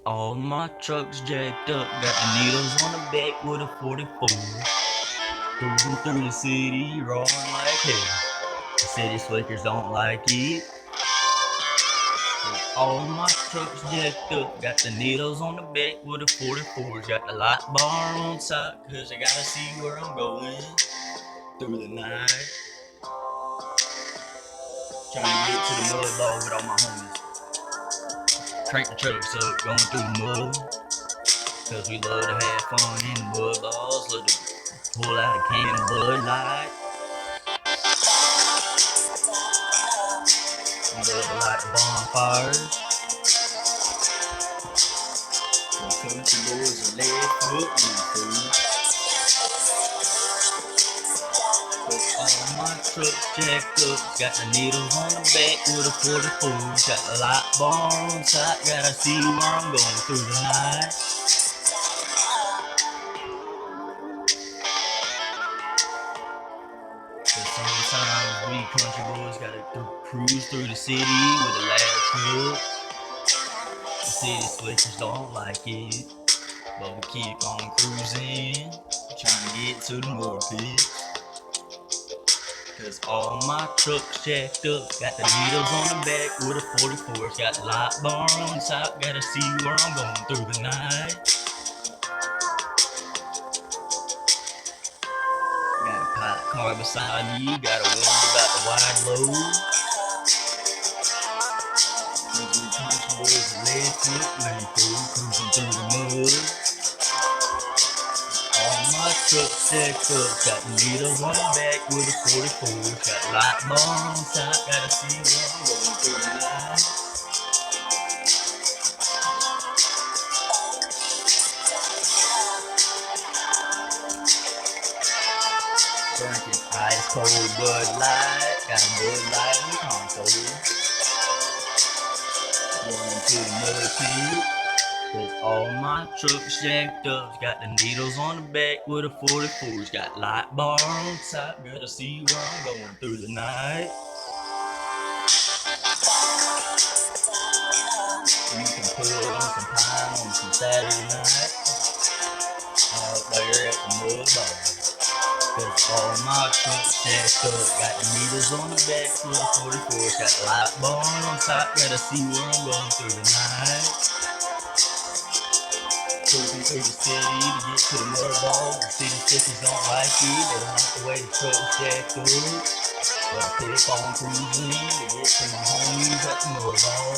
All my trucks jacked up, got the needles on the back with a 44. Cruising through the city, roaring like hell. The city slickers don't like it. All my trucks jacked up, got the needles on the back with a 44. Got the light bar on top, cause I gotta see where I'm going through the night. Trying to get to the mud ball with all my homies. Crank the trucks up, going through the mud. Cause we love to have fun in the mud balls. Love to pull out a can of Bud Light. We love to light the bonfires. The country boys are lead foot food. All my trucks jacked up, got the needles on the back with a 44. Got the light bar on top, gotta see where I'm going through the night. Cause sometimes we country boys gotta cruise through the city with the last truck. The city switchers don't like it, but we keep on cruising, trying to get to the more pits. Cause all my trucks jacked up, got the needles on the back with a 44. Got the light bar on top, gotta see where I'm going through the night. Got a pilot car beside me, gotta worry about the wide load. Cause we country boys are lead foot cruising through the mud. All my trucks jacked up, got the needles on the back with a 44. Got light bar on top, gotta see where I'm going through the night. Drinking ice cold Bud Light, got a Bud Light in the console. Going to the mud pit. Cause all my trucks jacked up, got the needles on the back with a 44. Got light bar on top, gotta see where I'm going through the night. You can pull on some pine on some Saturday night out there at the mud ball. Cause all my trucks jacked up, got the needles on the back with a 44. Got light bar on top, gotta see where I'm going through the night. Cruising through the city to get to the mud ball. The city slickers don't like it, they don't like the way the trucks jacked up. But I keep on cruising to get to my homies at the mud ball.